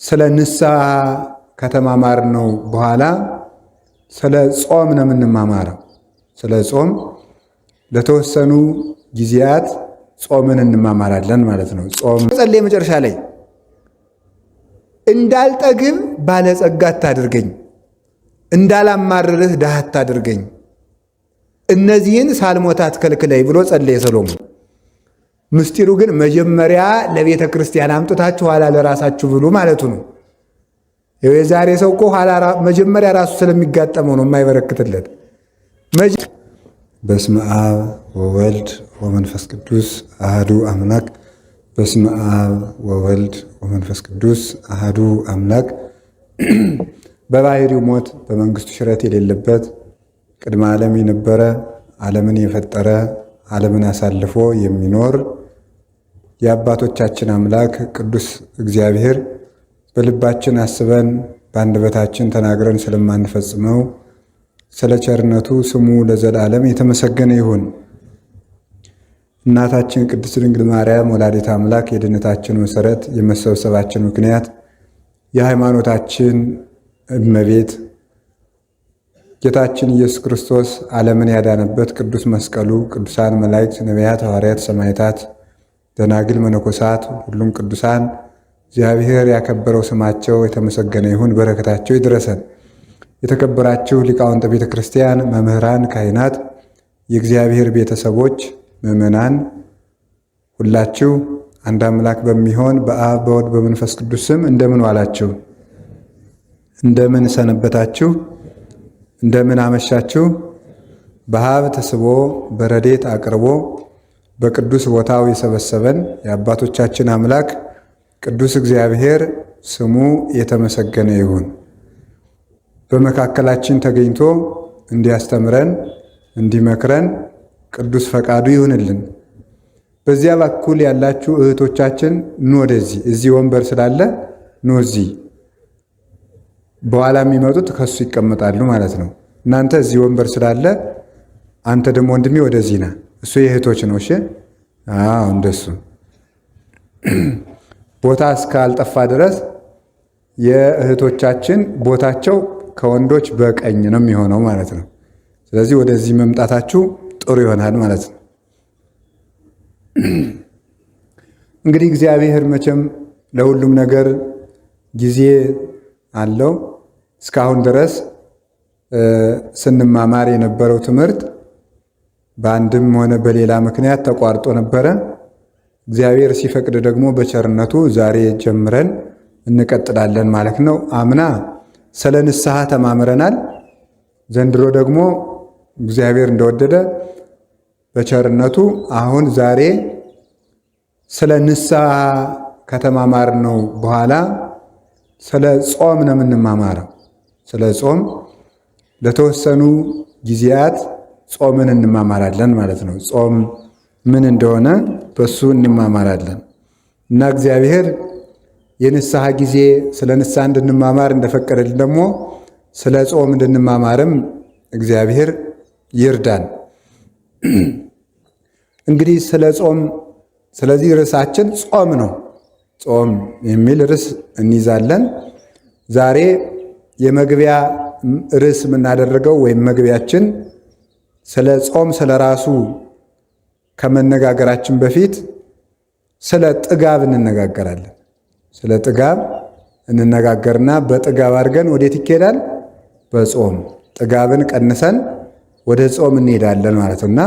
ስለ ንስሐ ከተማማር ነው በኋላ ስለ ጾም ነው የምንማማረው። ስለ ጾም ለተወሰኑ ጊዜያት ጾምን እንማማራለን ማለት ነው። ጾም ጸልይ መጨረሻ ላይ እንዳልጠግብ ባለጸጋ አታድርገኝ፣ እንዳላማርርህ ድሃ አታድርገኝ፣ እነዚህን ሳልሞት አትከልክለኝ ብሎ ጸለየ ሰሎሞን። ምስጢሩ ግን መጀመሪያ ለቤተ ክርስቲያን አምጥታችሁ ኋላ ለራሳችሁ ብሉ ማለቱ ነው። የዛሬ ሰው እኮ መጀመሪያ ራሱ ስለሚጋጠመው ነው የማይበረክትለት። በስመ አብ ወወልድ ወመንፈስ ቅዱስ አህዱ አምላክ። በስመ አብ ወወልድ ወመንፈስ ቅዱስ አህዱ አምላክ። በባህሪው ሞት በመንግስቱ ሽረት የሌለበት ቅድመ ዓለም የነበረ ዓለምን የፈጠረ ዓለምን አሳልፎ የሚኖር የአባቶቻችን አምላክ ቅዱስ እግዚአብሔር በልባችን አስበን በአንደበታችን ተናግረን ስለማንፈጽመው ስለ ቸርነቱ ስሙ ለዘላለም የተመሰገነ ይሁን። እናታችን ቅድስት ድንግል ማርያም ወላዲተ አምላክ የድነታችን መሰረት፣ የመሰብሰባችን ምክንያት፣ የሃይማኖታችን እመቤት ጌታችን ኢየሱስ ክርስቶስ ዓለምን ያዳነበት ቅዱስ መስቀሉ፣ ቅዱሳን መላእክት፣ ነቢያት፣ ሐዋርያት፣ ሰማዕታት፣ ደናግል፣ መነኮሳት፣ ሁሉም ቅዱሳን እግዚአብሔር ያከበረው ስማቸው የተመሰገነ ይሁን። በረከታቸው ይድረሰን። የተከበራችሁ ሊቃውንተ ቤተ ክርስቲያን፣ መምህራን፣ ካህናት፣ የእግዚአብሔር ቤተሰቦች፣ ምዕመናን ሁላችሁ አንድ አምላክ በሚሆን በአብ በወልድ በመንፈስ ቅዱስ ስም እንደምን ዋላችሁ? እንደምን ሰነበታችሁ? እንደምን አመሻችሁ? በሀብት ስቦ በረድኤት አቅርቦ በቅዱስ ቦታው የሰበሰበን የአባቶቻችን አምላክ ቅዱስ እግዚአብሔር ስሙ የተመሰገነ ይሁን። በመካከላችን ተገኝቶ እንዲያስተምረን እንዲመክረን ቅዱስ ፈቃዱ ይሁንልን። በዚያ በኩል ያላችሁ እህቶቻችን ኑ ወደዚህ፣ እዚህ ወንበር ስላለ ኑ እዚህ። በኋላ የሚመጡት ከሱ ይቀመጣሉ ማለት ነው። እናንተ እዚህ ወንበር ስላለ አንተ ደግሞ ወንድሜ ወደዚህ ና። እሱ የእህቶች ነው። እሺ፣ አዎ እንደሱ ቦታ እስካልጠፋ ድረስ የእህቶቻችን ቦታቸው ከወንዶች በቀኝ ነው የሚሆነው ማለት ነው። ስለዚህ ወደዚህ መምጣታችሁ ጥሩ ይሆናል ማለት ነው። እንግዲህ እግዚአብሔር መቼም ለሁሉም ነገር ጊዜ አለው። እስካሁን ድረስ ስንማማር የነበረው ትምህርት በአንድም ሆነ በሌላ ምክንያት ተቋርጦ ነበረ። እግዚአብሔር ሲፈቅድ ደግሞ በቸርነቱ ዛሬ ጀምረን እንቀጥላለን ማለት ነው። አምና ስለ ንስሐ ተማምረናል። ዘንድሮ ደግሞ እግዚአብሔር እንደወደደ በቸርነቱ አሁን ዛሬ ስለ ንስሐ ከተማማር ነው በኋላ ስለ ጾም ነው የምንማማረው። ስለ ጾም ለተወሰኑ ጊዜያት ጾምን እንማማራለን ማለት ነው። ጾም ምን እንደሆነ በሱ እንማማራለን እና እግዚአብሔር የንስሐ ጊዜ ስለ ንስሐ እንድንማማር እንደፈቀደልን ደግሞ ስለ ጾም እንድንማማርም እግዚአብሔር ይርዳን። እንግዲህ ስለ ጾም፣ ስለዚህ ርዕሳችን ጾም ነው። ጾም የሚል ርዕስ እንይዛለን። ዛሬ የመግቢያ ርዕስ የምናደርገው ወይም መግቢያችን ስለ ጾም ስለ ራሱ ከመነጋገራችን በፊት ስለ ጥጋብ እንነጋገራለን። ስለ ጥጋብ እንነጋገርና በጥጋብ አድርገን ወዴት ይኬዳል? በጾም ጥጋብን ቀንሰን ወደ ጾም እንሄዳለን ማለት ነው። እና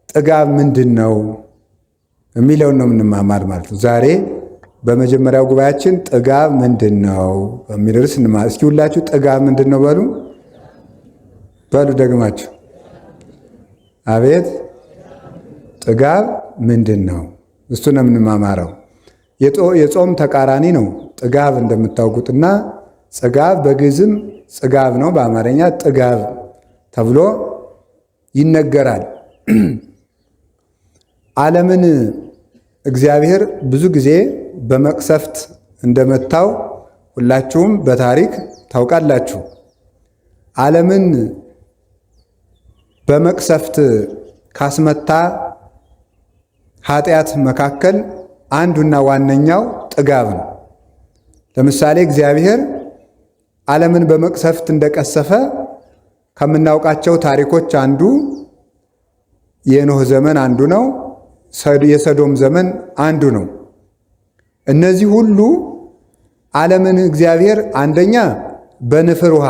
ጥጋብ ምንድን ነው የሚለውን ነው የምንማማር ማለት ነው። ዛሬ በመጀመሪያው ጉባኤያችን ጥጋብ ምንድን ነው በሚል ርዕስ እንማር። እስኪ ሁላችሁ ጥጋብ ምንድን ነው በሉ በሉ ደግማችሁ። አቤት ጥጋብ ምንድን ነው? እሱ ነው የምንማማረው። የጾም ተቃራኒ ነው ጥጋብ እንደምታውቁትና፣ ጽጋብ በግዕዝም ጽጋብ ነው፣ በአማርኛ ጥጋብ ተብሎ ይነገራል። ዓለምን እግዚአብሔር ብዙ ጊዜ በመቅሰፍት እንደመታው ሁላችሁም በታሪክ ታውቃላችሁ። ዓለምን በመቅሰፍት ካስመታ ኃጢአት መካከል አንዱና ዋነኛው ጥጋብ ነው። ለምሳሌ እግዚአብሔር ዓለምን በመቅሰፍት እንደቀሰፈ ከምናውቃቸው ታሪኮች አንዱ የኖህ ዘመን አንዱ ነው። የሰዶም ዘመን አንዱ ነው። እነዚህ ሁሉ ዓለምን እግዚአብሔር አንደኛ በንፍር ውሃ፣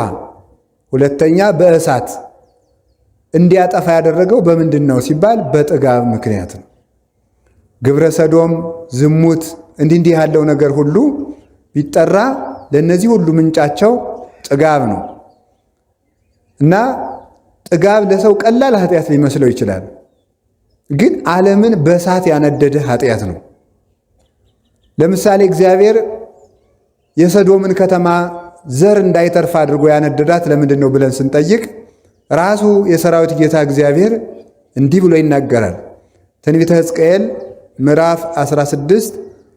ሁለተኛ በእሳት እንዲያጠፋ ያደረገው በምንድን ነው ሲባል በጥጋብ ምክንያት ነው። ግብረ ሰዶም፣ ዝሙት እንዲህ ያለው ነገር ሁሉ ቢጠራ ለእነዚህ ሁሉ ምንጫቸው ጥጋብ ነው እና ጥጋብ ለሰው ቀላል ኃጢአት ሊመስለው ይችላል። ግን ዓለምን በእሳት ያነደደ ኃጢአት ነው። ለምሳሌ እግዚአብሔር የሰዶምን ከተማ ዘር እንዳይተርፍ አድርጎ ያነደዳት ለምንድን ነው ብለን ስንጠይቅ ራሱ የሰራዊት ጌታ እግዚአብሔር እንዲህ ብሎ ይናገራል። ትንቢተ ሕዝቅኤል ምዕራፍ 16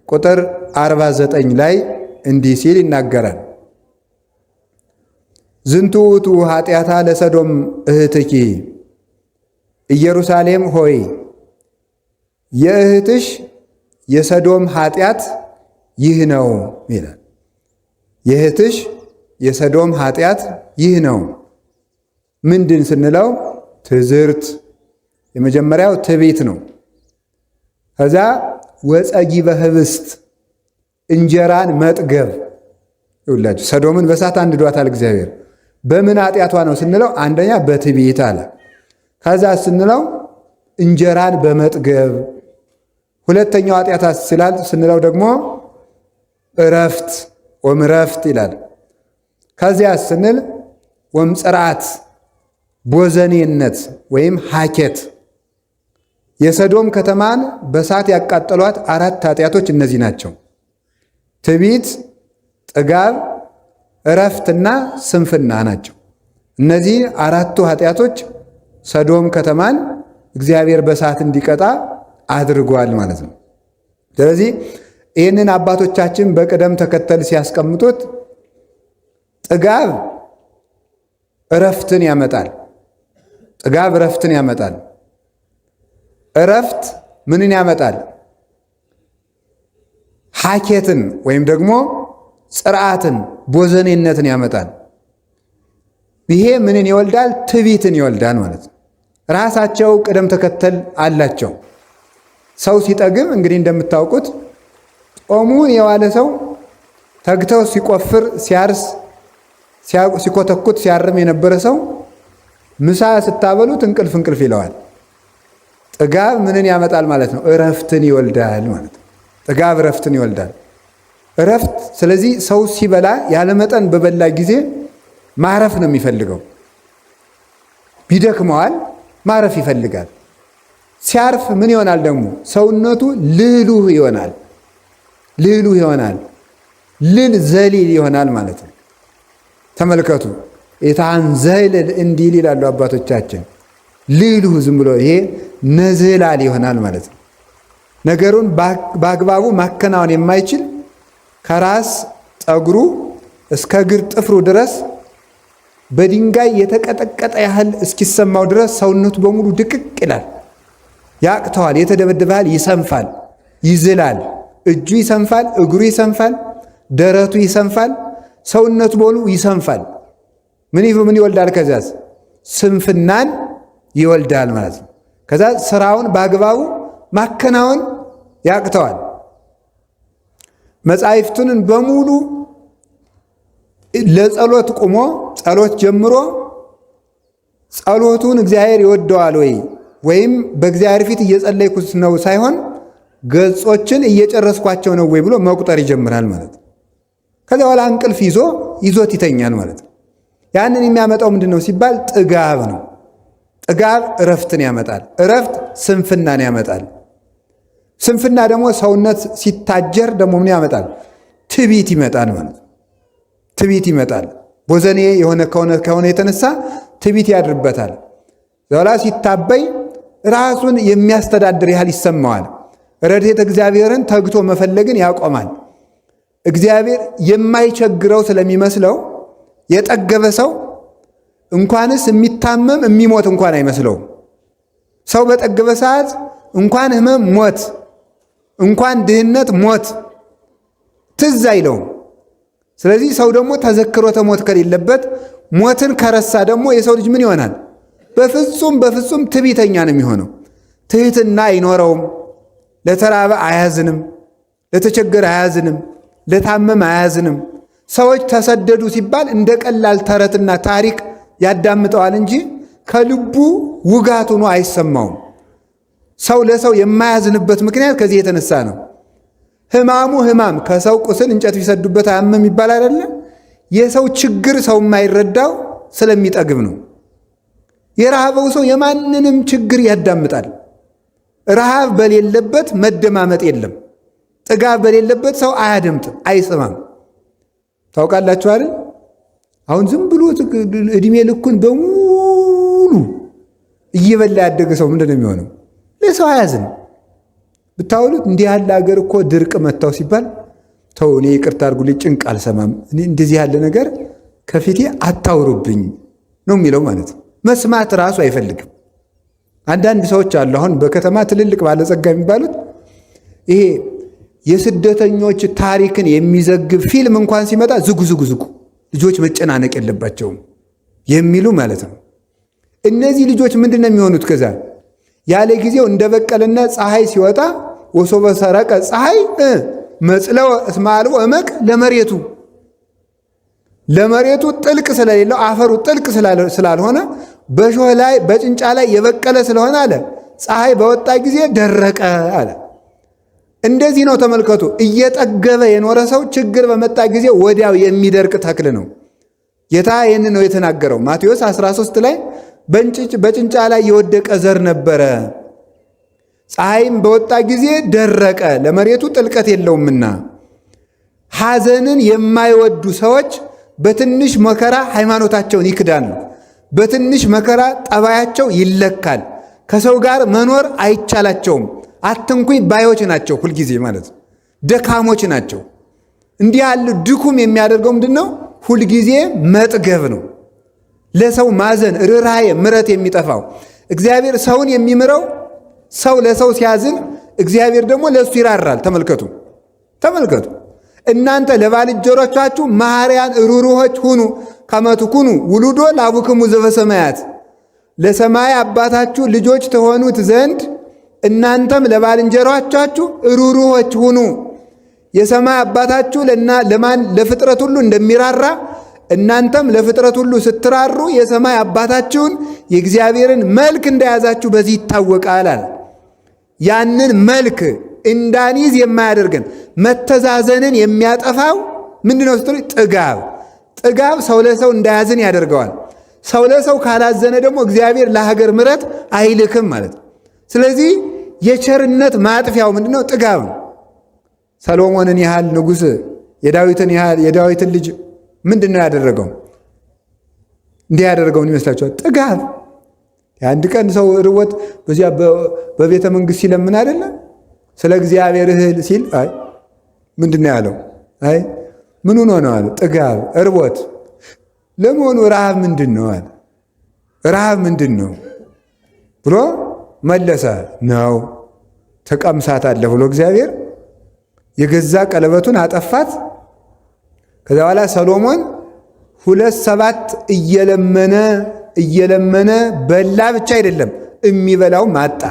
ቁጥር 49 ላይ እንዲህ ሲል ይናገራል። ዝንቱ ውእቱ ኃጢአታ ለሰዶም እህትኪ፣ ኢየሩሳሌም ሆይ የእህትሽ የሰዶም ኃጢአት ይህ ነው ይላል። የእህትሽ የሰዶም ኃጢአት ይህ ነው። ምንድን ስንለው ትዝርት፣ የመጀመሪያው ትዕቢት ነው። ከዛ ወጸጊበ ኅብስት፣ እንጀራን መጥገብ። ይውላችሁ ሰዶምን በእሳት አንድዷታል እግዚአብሔር። በምን ኃጢአቷ ነው ስንለው አንደኛ በትዕቢት አለ። ከዛ ስንለው እንጀራን በመጥገብ። ሁለተኛው ኃጢአት ስላል ስንለው ደግሞ እረፍት ወምረፍት ይላል። ከዚያ ስንል ወምጽርዓት ቦዘኔነት ወይም ሐኬት። የሰዶም ከተማን በእሳት ያቃጠሏት 4 ኃጢአቶች እነዚህ ናቸው። ትዕቢት፣ ጥጋብ፣ እረፍትና ስንፍና ናቸው። እነዚህ 4ቱ ኃጢአቶች ሰዶም ከተማን እግዚአብሔር በእሳት እንዲቀጣ አድርጓል ማለት ነው። ስለዚህ ይህንን አባቶቻችን በቅደም ተከተል ሲያስቀምጡት ጥጋብ እረፍትን ያመጣል። ጥጋብ እረፍትን ያመጣል። እረፍት ምንን ያመጣል? ሐኬትን ወይም ደግሞ ጽርዓትን ቦዘኔነትን ያመጣል። ይሄ ምንን ይወልዳል? ትዕቢትን ይወልዳል ማለት ነው። ራሳቸው ቅደም ተከተል አላቸው። ሰው ሲጠግብ እንግዲህ እንደምታውቁት ጦሙን የዋለ ሰው ተግተው ሲቆፍር፣ ሲያርስ፣ ሲኮተኩት፣ ሲያርም የነበረ ሰው ምሳ ስታበሉት እንቅልፍ ይለዋል። ጥጋብ ምንን ያመጣል ማለት ነው? እረፍትን ይወልዳል ማለት ነው። ጥጋብ እረፍትን ይወልዳል። እረፍት ስለዚህ ሰው ሲበላ ያለመጠን በበላ ጊዜ ማረፍ ነው የሚፈልገው። ቢደክመዋል ማረፍ ይፈልጋል። ሲያርፍ ምን ይሆናል ደግሞ? ሰውነቱ ልህሉህ ይሆናል። ልህሉህ ይሆናል። ልል ዘሊል ይሆናል ማለት ነው። ተመልከቱ። የታን ዘይልል እንዲል ይላሉ አባቶቻችን። ልህሉህ ዝም ብሎ ይሄ ነዝላል ይሆናል ማለት ነው። ነገሩን በአግባቡ ማከናወን የማይችል ከራስ ጠጉሩ እስከ እግር ጥፍሩ ድረስ በድንጋይ የተቀጠቀጠ ያህል እስኪሰማው ድረስ ሰውነቱ በሙሉ ድቅቅ ይላል፣ ያቅተዋል። የተደበደበ ያህል ይሰንፋል፣ ይዝላል። እጁ ይሰንፋል፣ እግሩ ይሰንፋል፣ ደረቱ ይሰንፋል፣ ሰውነቱ በሙሉ ይሰንፋል። ምን ይወልዳል? ከዚያስ ስንፍናን ይወልዳል ማለት ነው። ከዛ ስራውን በአግባቡ ማከናወን ያቅተዋል። መጻሕፍቱን በሙሉ ለጸሎት ቁሞ ጸሎት ጀምሮ ጸሎቱን እግዚአብሔር ይወደዋል ወይም በእግዚአብሔር ፊት እየጸለይኩት ነው ሳይሆን ገጾችን እየጨረስኳቸው ነው ወይ ብሎ መቁጠር ይጀምራል ማለት ነው። ከዚያ በኋላ እንቅልፍ ይዞት ይተኛል ማለት ነው። ያንን የሚያመጣው ምንድን ነው ሲባል ጥጋብ ነው። ጥጋብ እረፍትን ያመጣል። እረፍት ስንፍናን ያመጣል። ስንፍና ደግሞ ሰውነት ሲታጀር ደግሞ ምን ያመጣል? ትዕቢት ይመጣል ማለት ነው። ትዕቢት ይመጣል። ቦዘኔ የሆነ ከሆነ የተነሳ ትዕቢት ያድርበታል። ዘላ ሲታበይ ራሱን የሚያስተዳድር ያህል ይሰማዋል። ረድኤተ እግዚአብሔርን ተግቶ መፈለግን ያቆማል። እግዚአብሔር የማይቸግረው ስለሚመስለው የጠገበ ሰው እንኳንስ የሚታመም የሚሞት እንኳን አይመስለውም። ሰው በጠገበ ሰዓት እንኳን ሕመም፣ ሞት፣ እንኳን ድህነት፣ ሞት ትዝ አይለውም። ስለዚህ ሰው ደግሞ ተዘክሮተ ሞት ከሌለበት ሞትን ከረሳ ደግሞ የሰው ልጅ ምን ይሆናል? በፍጹም ትዕቢተኛ ነው የሚሆነው። ትሕትና አይኖረውም። ለተራበ አያዝንም፣ ለተቸገረ አያዝንም፣ ለታመመ አያዝንም። ሰዎች ተሰደዱ ሲባል እንደ ቀላል ተረትና ታሪክ ያዳምጠዋል እንጂ ከልቡ ውጋት ሆኖ አይሰማውም። ሰው ለሰው የማያዝንበት ምክንያት ከዚህ የተነሳ ነው። ሕማሙ ሕማም ከሰው ቁስል እንጨት ቢሰዱበት አያምም ይባል አይደለ? የሰው ችግር ሰው የማይረዳው ስለሚጠግብ ነው። የረሃበው ሰው የማንንም ችግር ያዳምጣል። ረሃብ በሌለበት መደማመጥ የለም። ጥጋብ በሌለበት ሰው አያደምጥም፣ አይሰማም። ታውቃላችሁ አይደል? አሁን ዝም ብሎ እድሜ ልኩን በሙሉ እየበላ ያደገ ሰው ምንድን ነው የሚሆነው? ለሰው አያዝን። ብታውሉት እንዲህ ያለ ሀገር እኮ ድርቅ መታው ሲባል ተው እኔ ይቅርታ አድርጉልኝ ጭንቅ አልሰማም፣ እንደዚህ ያለ ነገር ከፊቴ አታውሩብኝ ነው የሚለው ማለት ነው። መስማት ራሱ አይፈልግም። አንዳንድ ሰዎች አሉ አሁን በከተማ ትልልቅ ባለጸጋ የሚባሉት ይሄ የስደተኞች ታሪክን የሚዘግብ ፊልም እንኳን ሲመጣ ዝጉ ልጆች መጨናነቅ የለባቸውም የሚሉ ማለት ነው። እነዚህ ልጆች ምንድን ነው የሚሆኑት? ከዛ ያለ ጊዜው እንደበቀለና ፀሐይ ሲወጣ ወሶበ ሰረቀ ፀሐይ መጽለው እስመ አልቦ እመቅ ለመሬቱ ጥልቅ ስለሌለው አፈሩ ጥልቅ ስላልሆነ በሾህ ላይ በጭንጫ ላይ የበቀለ ስለሆነ አለ ፀሐይ በወጣ ጊዜ ደረቀ አለ። እንደዚህ ነው ተመልከቱ። እየጠገበ የኖረ ሰው ችግር በመጣ ጊዜ ወዲያው የሚደርቅ ተክል ነው። ጌታ ይህን ነው የተናገረው ማቴዎስ 13 ላይ በጭንጫ ላይ የወደቀ ዘር ነበረ፣ ፀሐይም በወጣ ጊዜ ደረቀ፣ ለመሬቱ ጥልቀት የለውምና። ሐዘንን የማይወዱ ሰዎች በትንሽ መከራ ሃይማኖታቸውን ይክዳሉ። በትንሽ መከራ ጠባያቸው ይለካል። ከሰው ጋር መኖር አይቻላቸውም። አትንኩኝ ባዮች ናቸው። ሁልጊዜ ማለት ደካሞች ናቸው። እንዲህ ያለ ድኩም የሚያደርገው ምንድን ነው? ሁልጊዜ መጥገብ ነው። ለሰው ማዘን፣ ርኅራኄ፣ ምሕረት የሚጠፋው እግዚአብሔር ሰውን የሚምረው ሰው ለሰው ሲያዝን እግዚአብሔር ደግሞ ለእሱ ይራራል። ተመልከቱ። እናንተ ለባልንጀሮቻችሁ መሐርያን ሩሩሆች ሁኑ ከመ ትኩኑ ውሉዶ ለአቡክሙ ዘበሰማያት። ለሰማይ አባታችሁ ልጆች ተሆኑት ዘንድ እናንተም ለባልንጀሮቻችሁ ሩሩሆች ሁኑ። የሰማይ አባታችሁ ለፍጥረት ሁሉ እንደሚራራ እናንተም ለፍጥረት ሁሉ ስትራሩ የሰማይ አባታችሁን የእግዚአብሔርን መልክ እንደያዛችሁ በዚህ ይታወቃል አለ። ያንን መልክ እንዳንይዝ የማያደርገን መተዛዘንን የሚያጠፋው ምንድነው ስትሉ ጥጋብ ሰው ለሰው እንዳያዝን ያደርገዋል። ሰው ለሰው ካላዘነ ደግሞ እግዚአብሔር ለሀገር ምሕረት አይልክም ማለት ነው። ስለዚህ የቸርነት ማጥፊያው ምንድነው? ጥጋብ ነው። ሰሎሞንን ያህል ንጉሥ የዳዊትን ልጅ ምንድነው ያደረገው? እንዲህ ያደረገውን ይመስላችኋል? ጥጋብ። የአንድ ቀን ሰው ርቦት በዚያ በቤተ መንግሥት ሲለምን አይደለ? ስለ እግዚአብሔር እህል ሲል አይ ምንድነው ያለው? አይ ምን ሆኖ ነው አለ። ጥጋብ እርቦት። ለመሆኑ ረሃብ ምንድን ነው አለ። ረሃብ ምንድን ነው ብሎ መለሰ። ነው ተቀምሳታለህ ብሎ እግዚአብሔር የገዛ ቀለበቱን አጠፋት። ከዛ በኋላ ሰሎሞን 2 እየለመነ በላ ብቻ አይደለም የሚበላው ማጣ።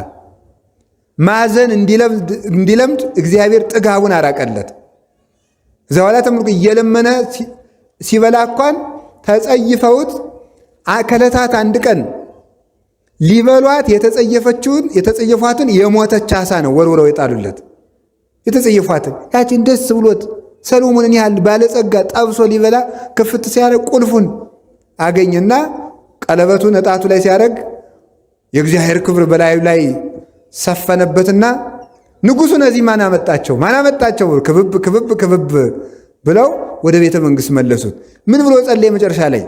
ማዘን እንዲለምድ እግዚአብሔር ጥጋቡን አራቀለት። ከዛ በኋላ ተምልኩ እየለመነ ሲበላ እንኳን ተጸይፈውት ከዕለታት አንድ ቀን ሊበሏት የተጸየፏትን የሞተች ዓሣ ነው ወርውረው የጣሉለት። የተጸየፏትን ያችን ደስ ብሎት ሰሎሞንን ያህል ባለጸጋ ጠብሶ ሊበላ ክፍት ሲያደርግ ቁልፉን አገኘና ቀለበቱን እጣቱ ላይ ሲያደርግ የእግዚአብሔር ክብር በላዩ ላይ ሰፈነበትና ንጉሡ እነዚህ ማን አመጣቸው ክብብ ብለው ወደ ቤተ መንግሥት መለሱት። ምን ብሎ ጸለየ? መጨረሻ ላይ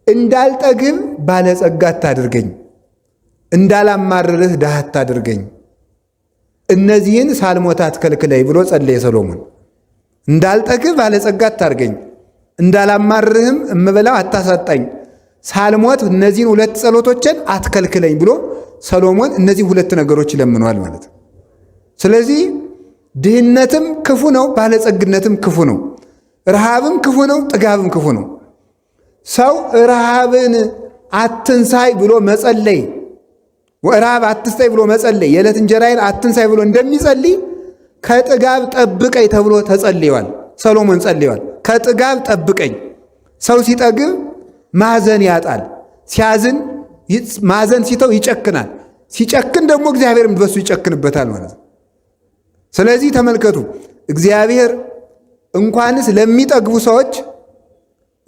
እንዳልጠግብ ባለጸጋ አታድርገኝ፣ እንዳላማርርህ ድሃ አታድርገኝ፣ እነዚህን ሳልሞት አትከልክለኝ ብሎ ጸለየ ሰሎሞን። እንዳልጠግብ ባለጸጋ አታድርገኝ፣ እንዳላማርርህም እምበላው አታሳጣኝ፣ ሳልሞት እነዚህን 2 ጸሎቶችን አትከልክለኝ ብሎ ሰሎሞን እነዚህ 2 ነገሮች ይለምነዋል ማለት ነው። ስለዚህ ድህነትም ክፉ ነው፣ ባለጸግነትም ክፉ ነው። ረሃብም ክፉ ነው፣ ጥጋብም ክፉ ነው። ሰው ረሃብን አትንሳይ ብሎ መጸለይ፣ ረሃብ አትስጠኝ ብሎ መጸለይ፣ የዕለት እንጀራዬን አትንሳይ ብሎ እንደሚጸልይ ከጥጋብ ጠብቀኝ ተብሎ ተጸልየዋል። ሰሎሞን ጸልየዋል። ከጥጋብ ጠብቀኝ። ሰው ሲጠግብ ማዘን ያጣል። ሲያዝን ማዘን ሲተው ይጨክናል። ሲጨክን ደግሞ እግዚአብሔርም በሱ ይጨክንበታል ማለት ነው። ስለዚህ ተመልከቱ፣ እግዚአብሔር እንኳንስ ለሚጠግቡ ሰዎች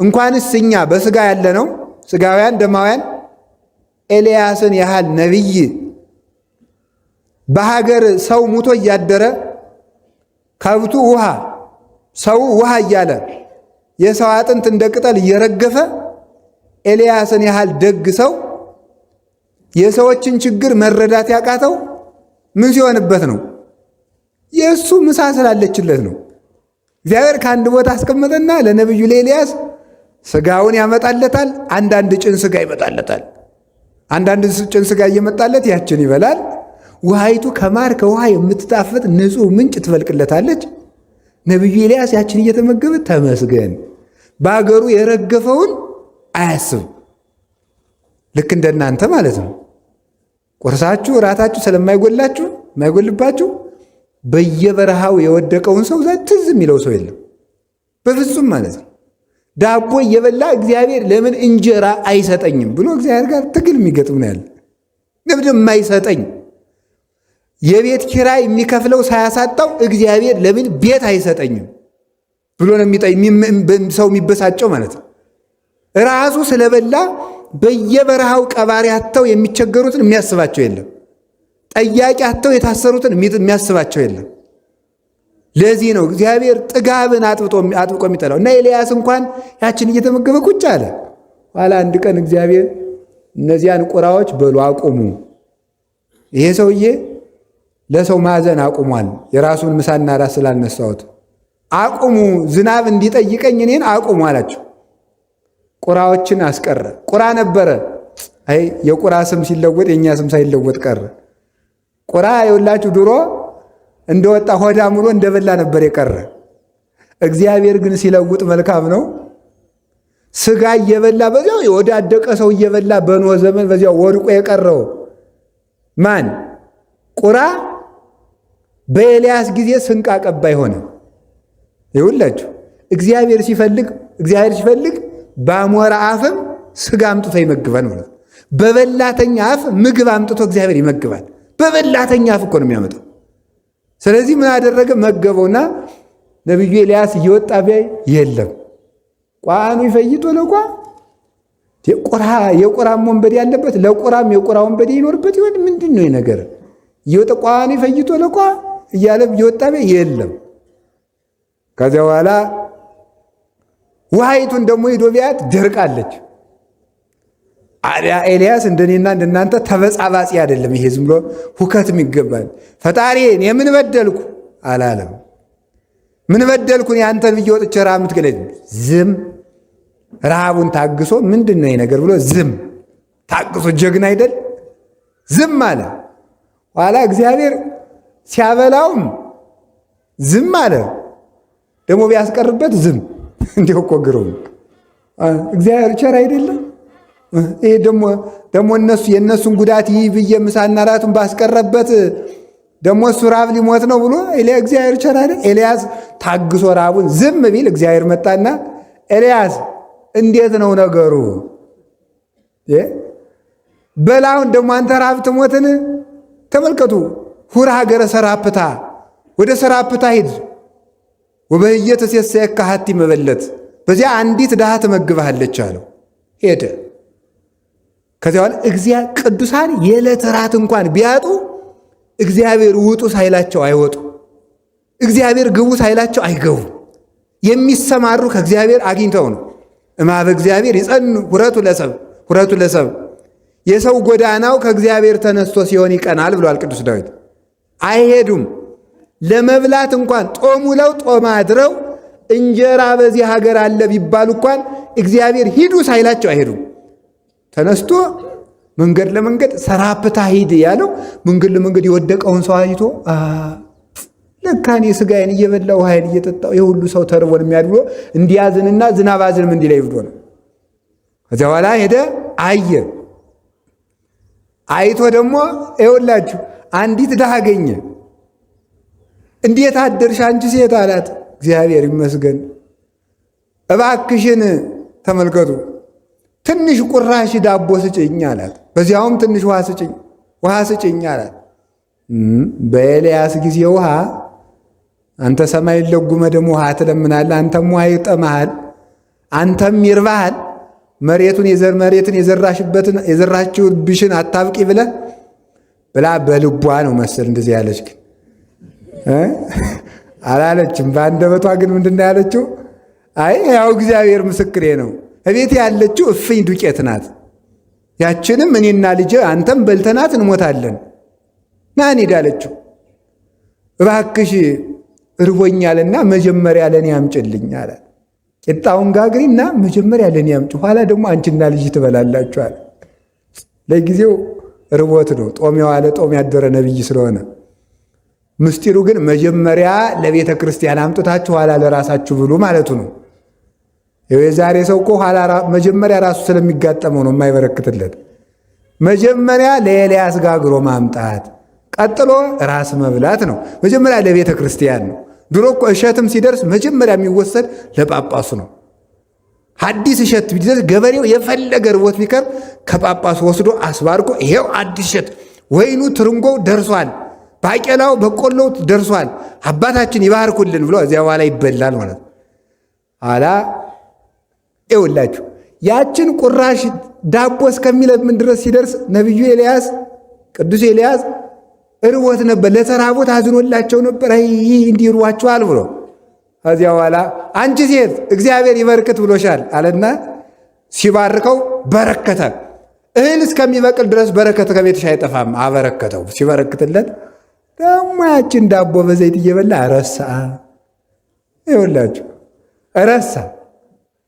እንኳንስ እኛ በስጋ ያለ ነው ስጋውያን ደማውያን ኤልያስን ያህል ነቢይ በሀገር ሰው ሙቶ እያደረ ከብቱ ውሃ ሰው ውሃ እያለ የሰው አጥንት እንደ ቅጠል እየረገፈ ኤልያስን ያህል ደግ ሰው የሰዎችን ችግር መረዳት ያቃተው ምን ሲሆንበት ነው? የእሱ ምሳ ስላለችለት ነው። እግዚአብሔር ከአንድ ቦታ አስቀመጠና ለነቢዩ ለኤልያስ ስጋውን ያመጣለታል። አንዳንድ ጭን ስጋ ይመጣለታል። አንዳንድ ጭን ስጋ እየመጣለት ያችን ይበላል። ውሃይቱ ከማር ከውሃ የምትጣፍጥ ንጹሕ ምንጭ ትፈልቅለታለች። ነቢዩ ኤልያስ ያችን እየተመገበ ተመስገን፣ በአገሩ የረገፈውን አያስብ። ልክ እንደናንተ ማለት ነው። ቁርሳችሁ እራታችሁ ስለማይጎላችሁ የማይጎልባችሁ በየበረሃው የወደቀውን ሰው ትዝ የሚለው ሰው የለም በፍጹም ማለት ነው። ዳቦ እየበላ እግዚአብሔር ለምን እንጀራ አይሰጠኝም ብሎ እግዚአብሔር ጋር ትግል የሚገጥም ነው ያለ። ለምን የማይሰጠኝ የቤት ኪራይ የሚከፍለው ሳያሳጣው እግዚአብሔር ለምን ቤት አይሰጠኝም ብሎ ነው ሰው የሚበሳጨው ማለት ነው። ራሱ ስለበላ በየበረሃው ቀባሪ አጥተው የሚቸገሩትን የሚያስባቸው የለም። ጠያቂ አጥተው የታሰሩትን የሚያስባቸው የለም። ለዚህ ነው እግዚአብሔር ጥጋብን አጥብቆ የሚጠላው። እና ኤልያስ እንኳን ያችን እየተመገበ ቁጭ አለ። ኋላ አንድ ቀን እግዚአብሔር እነዚያን ቁራዎች በሉ አቁሙ፣ ይሄ ሰውዬ ለሰው ማዘን አቁሟል፣ የራሱን ምሳና ራስ ስላልነሳሁት አቁሙ፣ ዝናብ እንዲጠይቀኝ እኔን አቁሙ አላቸው። ቁራዎችን አስቀረ። ቁራ ነበረ። አይ የቁራ ስም ሲለወጥ የእኛ ስም ሳይለወጥ ቀረ። ቁራ የሁላችሁ ድሮ እንደወጣ ሆዳ ሙሉ እንደበላ ነበር የቀረ። እግዚአብሔር ግን ሲለውጥ መልካም ነው። ስጋ እየበላ በዚያው የወዳደቀ ሰው እየበላ በኖህ ዘመን በዚያው ወድቆ የቀረው ማን? ቁራ በኤልያስ ጊዜ ስንቅ አቀባይ ሆነ። ይሁላችሁ እግዚአብሔር ሲፈልግ በአሞራ አፍም ስጋ አምጥቶ ይመግባል ማለት ነው። በበላተኛ አፍ ምግብ አምጥቶ እግዚአብሔር ይመግባል። በበላተኛ አፍ እኮ ነው የሚያመጣው። ስለዚህ ምን አደረገ? መገበውና ነቢዩ ኤልያስ እየወጣ ቢያይ የለም። ቋኑ ይፈይጦ ለቋ የቁራም ወንበዴ ያለበት ለቁራም የቁራ ወንበዴ ይኖርበት ይሆን? ምንድን ነው ነገር? እየወጣ ቋኑ ይፈይጦ ለቋ እያለ እየወጣ ቢያይ የለም። ከዚያ በኋላ ውሃይቱን ደግሞ ሄዶ ቢያት ደርቃለች። አዲያ ኤልያስ እንደኔና እንደናንተ ተበጻባጺ አይደለም። ይሄ ዝም ብሎ ሁከትም ይገባል። ፈጣሪን የምን በደልኩ አላለም። ምን በደልኩን ያንተን ብዬ ወጥቼ ረሃብ የምትገለኝ? ዝም ረሃቡን ታግሶ ምንድን ነው ነገር ብሎ ዝም ታግሶ ጀግና አይደል? ዝም አለ። ኋላ እግዚአብሔር ሲያበላውም ዝም አለ። ደግሞ ቢያስቀርበት ዝም እንዲሁ እኮ ግሩም እግዚአብሔር ቸር አይደለም? ይሄ ደግሞ የእነሱን ጉዳት ይህ ብዬ ምሳና ራቱን ባስቀረበት ደግሞ እሱ ራብ ሊሞት ነው ብሎ እግዚአብሔር ቸር አይደል? ኤልያስ ታግሶ ራቡን ዝም ቢል እግዚአብሔር መጣና ኤልያስ እንዴት ነው ነገሩ? በላውን ደግሞ አንተ ራብ ትሞትን? ተመልከቱ። ሁር ሀገረ ሰራፕታ፣ ወደ ሰራፕታ ሂድ። ወበህየት ተሴሰየከ ሀቲ መበለት፣ በዚያ አንዲት ድሃ ትመግብሃለች አለው። ሄደ። ከዚያ በኋላ ቅዱሳን የዕለት ራት እንኳን ቢያጡ እግዚአብሔር ውጡ ሳይላቸው አይወጡ፣ እግዚአብሔር ግቡ ሳይላቸው አይገቡ። የሚሰማሩ ከእግዚአብሔር አግኝተው ነው። እማበ እግዚአብሔር ይጸኑ ሁረቱ ለሰብ፣ የሰው ጎዳናው ከእግዚአብሔር ተነስቶ ሲሆን ይቀናል ብሏል ቅዱስ ዳዊት። አይሄዱም ለመብላት እንኳን ጦም ውለው ጦም አድረው እንጀራ በዚህ ሀገር አለ ቢባሉ እንኳን እግዚአብሔር ሂዱ ሳይላቸው አይሄዱም። ተነስቶ መንገድ ለመንገድ ሰራፕታ ሂድ ያለው መንገድ ለመንገድ የወደቀውን ሰው አይቶ ለካ እኔ ሥጋዬን እየበላሁ ውሃዬን እየጠጣሁ የሁሉ ሰው ተርቦን የሚያድር ብሎ እንዲያዝንና ዝናብ አዝንም እንዲለኝ ብሎ ነው። ከዚያ በኋላ ሄደ አየ። አይቶ ደግሞ ይኸውላችሁ አንዲት ድሃ አገኘ። እንዴት አደርሽ አንቺ ሴት አላት። እግዚአብሔር ይመስገን። እባክሽን ተመልከቱ ትንሽ ቁራሽ ዳቦ ስጭኝ አላት። በዚያውም ትንሽ ውሃ ስጭኝ አላት። በኤልያስ ጊዜ ውሃ አንተ ሰማይን ለጉመህ ደግሞ ውሃ ትለምናለህ። አንተም ውሃ ይጠማሃል፣ አንተም ይርባሃል። መሬቱን የዘራችሁብሽን አታብቂ ብለህ ብላ በልቧ ነው መሰል እንደዚህ ያለች፣ ግን አላለችም። በአንደበቷ ግን ምንድን ነው ያለችው? አይ ያው እግዚአብሔር ምስክሬ ነው፣ እቤት ያለችው እፍኝ ዱቄት ናት። ያችንም እኔና ልጄ አንተም በልተናት እንሞታለን። ና እንሂድ አለችው። እባክሽ እርቦኛልና መጀመሪያ ለእኔ አምጭልኝ አላት። ቂጣውን ጋግሪና መጀመሪያ ለእኔ አምጪ፣ ኋላ ደግሞ አንቺና ልጅ ትበላላችኋል። ለጊዜው ርቦት ነው፣ ጦም የዋለ ጦም ያደረ ነቢይ ስለሆነ። ምስጢሩ ግን መጀመሪያ ለቤተ ክርስቲያን አምጥታችሁ ኋላ ለራሳችሁ ብሉ ማለቱ ነው። የዛሬ ሰው እኮ መጀመሪያ ራሱ ስለሚጋጠመው ነው የማይበረክትለት። መጀመሪያ ለኤልያስ ጋግሮ ማምጣት፣ ቀጥሎ ራስ መብላት ነው። መጀመሪያ ለቤተ ክርስቲያን ነው። ድሮ እኮ እሸትም ሲደርስ መጀመሪያ የሚወሰድ ለጳጳሱ ነው። አዲስ እሸት ቢደርስ ገበሬው የፈለገ ርቦት ቢቀር ከጳጳሱ ወስዶ አስባርቆ ይሄው አዲስ እሸት ወይኑ ትርንጎው ደርሷል፣ ባቄላው በቆሎው ደርሷል፣ አባታችን ይባርኩልን ብሎ እዚያ በኋላ ይበላል ማለት ነው። ኋላ ይኸውላችሁ ያችን ቁራሽ ዳቦ እስከሚለምን ድረስ ሲደርስ ነቢዩ ኤልያስ ቅዱስ ኤልያስ ርቦት ነበር። ለተራቦት አዝኖላቸው ነበር። ይህ እንዲርዋቸዋል ብሎ ከዚያ በኋላ አንቺ ሴት እግዚአብሔር ይበርክት ብሎሻል አለና ሲባርከው በረከተ። እህል እስከሚበቅል ድረስ በረከት ከቤትሽ አይጠፋም አበረከተው። ሲበረክትለት ደግሞ ያችን ዳቦ በዘይት እየበላ ረሳ። ይኸውላችሁ ረሳ።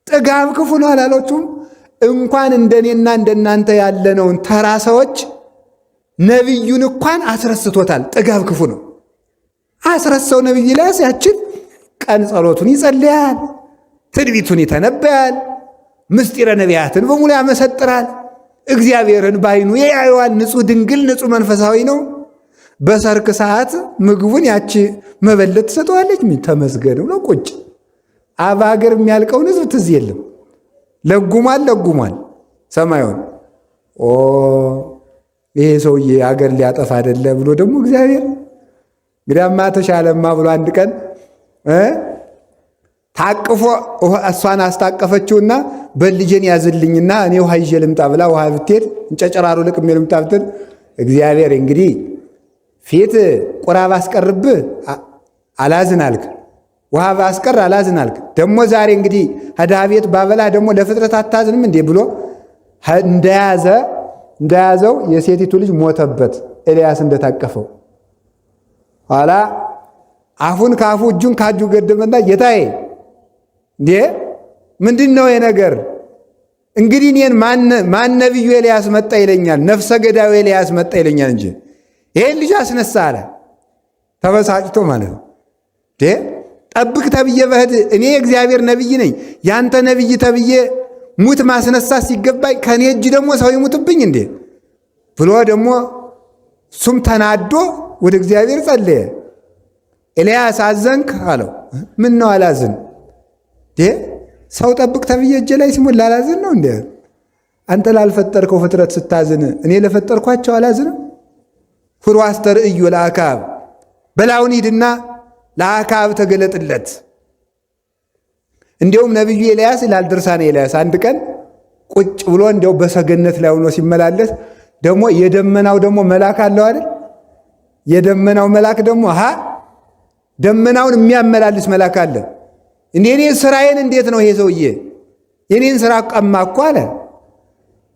ጥጋብ ክፉ ነው አላሎችም? እንኳን እንደኔና እንደናንተ ያለነውን ተራ ሰዎች ነቢዩን እንኳን አስረስቶታል። ጥጋብ ክፉ ነው። አስረሳው። ነቢይ ኤልያስ ያችን ቀን ጸሎቱን ይጸልያል፣ ትንቢቱን ይተነበያል፣ ምስጢረ ነቢያትን በሙሉ ያመሰጥራል። እግዚአብሔርን ባይኑ ያየዋል። ንጹሕ ድንግል ንጹሕ መንፈሳዊ ነው። በሰርክ ሰዓት ምግቡን ያቺ መበለት ትሰጠዋለች። ምን ተመስገን ብሎ ቁጭ። አባ ሀገር የሚያልቀውን ሕዝብ ትዝ የለም። ለጉሟል ሰማዩን። ይሄ ሰውዬ አገር ሊያጠፋ አይደለ ብሎ ደግሞ እግዚአብሔር እንግዲያማ ተሻለማ ብሎ አንድ ቀን ታቅፎ እሷን አስታቀፈችውና በልጄን ያዝልኝና እኔ ውሃ ይዤ ልምጣ ብላ ውሃ ብትሄድ እንጨጨራሩ ልቅሜ ልምጣ ብትል እግዚአብሔር እንግዲህ ፊት ቁራ ባስቀርብህ አላዝን አልክ፣ ውሃ ባስቀር አላዝን አልክ። ደግሞ ዛሬ እንግዲህ ከድሃ ቤት ባበላ ደግሞ ለፍጥረት አታዝንም እንዴ ብሎ እንደያዘው የሴቲቱ ልጅ ሞተበት። ኤልያስ እንደታቀፈው ኋላ አፉን ከአፉ እጁን ካጁ ገደመና ጌታዬ እንዴ ምንድን ነው የነገር? እንግዲህ እኔን ማን ነቢዩ ኤልያስ መጣ ይለኛል? ነፍሰ ገዳዩ ኤልያስ መጣ ይለኛል እንጂ ይሄን ልጅ አስነሳ አለ። ተበሳጭቶ ማለት ነው። ጠብቅ ተብዬ በህድ እኔ የእግዚአብሔር ነቢይ ነኝ፣ ያንተ ነቢይ ተብዬ ሙት ማስነሳት ሲገባኝ ከኔ እጅ ደግሞ ሰው ይሙትብኝ እንዴ ብሎ ደግሞ እሱም ተናዶ ወደ እግዚአብሔር ጸለየ። ኤልያስ አዘንክ አለው። ምን ነው አላዝን? ሰው ጠብቅ ተብዬ እጄ ላይ ሲሞት ላላዝን ነው እንዴ? አንተ ላልፈጠርከው ፍጥረት ስታዝን እኔ ለፈጠርኳቸው አላዝንም? ሁሩ አስተርእዮ ለአክዓብ፣ በላውን ሂድና ለአክዓብ ተገለጥለት። እንዲሁም ነቢዩ ኤልያስ ይላል ድርሳነ ኤልያስ አንድ ቀን ቁጭ ብሎ እንዲያው በሰገነት ላይ ሆኖ ሲመላለስ ደግሞ የደመናው ደግሞ መልአክ አለው አይደል? የደመናው መልአክ ደግሞ ደመናውን የሚያመላልስ መልአክ አለ። እኔ ስራዬን እንዴት ነው ይሄ ሰውዬ የኔን ስራ ቀማ እኮ አለ።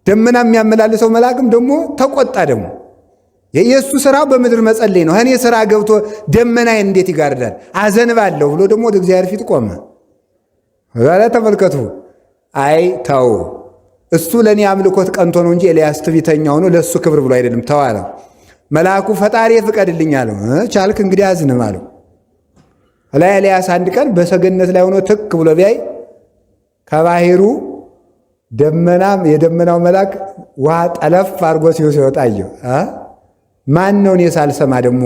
ደመና የሚያመላልሰው መልአክም ደግሞ ተቆጣ። ደግሞ የኢየሱስ ስራው በምድር መጸለይ ነው። እኔ ስራ ገብቶ ደመናዬን እንዴት ይጋርዳል? አዘንባለሁ ብሎ ደግሞ ወደ እግዚአብሔር ፊት ቆመ። ዛሬ ተመልከቱ። አይ ተው፣ እሱ ለእኔ አምልኮት ቀንቶ ነው እንጂ ኤልያስ ትዕቢተኛ ሆኖ ለእሱ ክብር ብሎ አይደለም። ተው አለው። መልአኩ ፈጣሪ ፍቀድልኝ አለው። ቻልክ እንግዲህ አዝንም አለው። ላይ ኤልያስ አንድ ቀን በሰገነት ላይ ሆኖ ትክ ብሎ ቢያይ ከባሕሩ የደመናው መልአክ ውሃ ጠለፍ አድርጎ ሲወጣ አየው። ማን ነው እኔ ሳልሰማ ደግሞ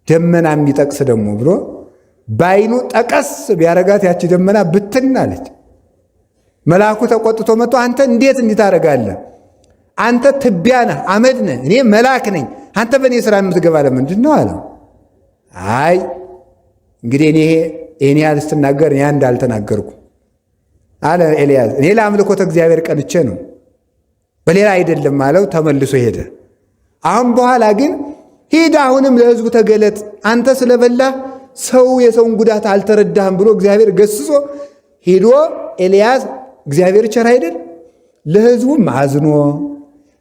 ደመና የሚጠቅስ ደግሞ ብሎ በዓይኑ ጠቀስ ቢያረጋት ያቺ ደመና ብትን አለች። መልአኩ ተቆጥቶ መጥቶ አንተ እንዴት ታደርጋለህ? አንተ ትቢያ ነህ፣ አመድ ነህ፣ እኔ መልአክ ነኝ። አንተ በእኔ ስራ የምትገባ ለምንድን ነው አለው። አይ እንግዲህ እኔ ያህል ስትናገር እኔ እንዳልተናገርኩ አለ ኤልያስ። እኔ ለአምልኮተ እግዚአብሔር ቀንቼ ነው በሌላ አይደለም አለው። ተመልሶ ሄደ። አሁን በኋላ ግን ሂድ አሁንም ለሕዝቡ ተገለጥ፣ አንተ ስለበላህ ሰው የሰውን ጉዳት አልተረዳህም ብሎ እግዚአብሔር ገስጾ ሂዶ ኤልያስ እግዚአብሔር ቸር አይደል ለሕዝቡም አዝኖ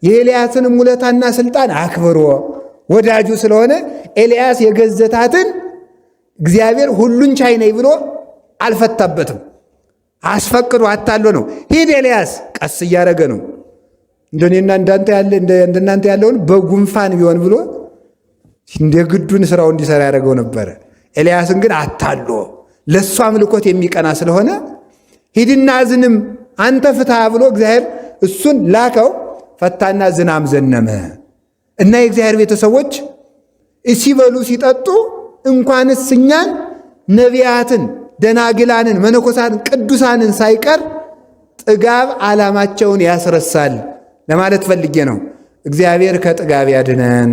የኤልያስንም ውለታና ስልጣን አክብሮ ወዳጁ ስለሆነ ኤልያስ የገዘታትን እግዚአብሔር ሁሉን ቻይ ነኝ ብሎ አልፈታበትም። አስፈቅዶ አታሎ ነው። ሂድ ኤልያስ ቀስ እያደረገ ነው። እንደኔና እንደናንተ ያለውን በጉንፋን ቢሆን ብሎ እንደ ግዱን ስራው እንዲሰራ ያደረገው ነበረ። ኤልያስን ግን አታሎ ለእሱ አምልኮት የሚቀና ስለሆነ ሂድና ዝንም አንተ ፍታ ብሎ እግዚአብሔር እሱን ላከው። ፈታና ዝናም ዘነመ እና የእግዚአብሔር ቤተሰቦች ሲበሉ ሲጠጡ እንኳንስ እኛን ነቢያትን፣ ደናግላንን፣ መነኮሳትን፣ ቅዱሳንን ሳይቀር ጥጋብ ዓላማቸውን ያስረሳል ለማለት ፈልጌ ነው። እግዚአብሔር ከጥጋብ ያድነን።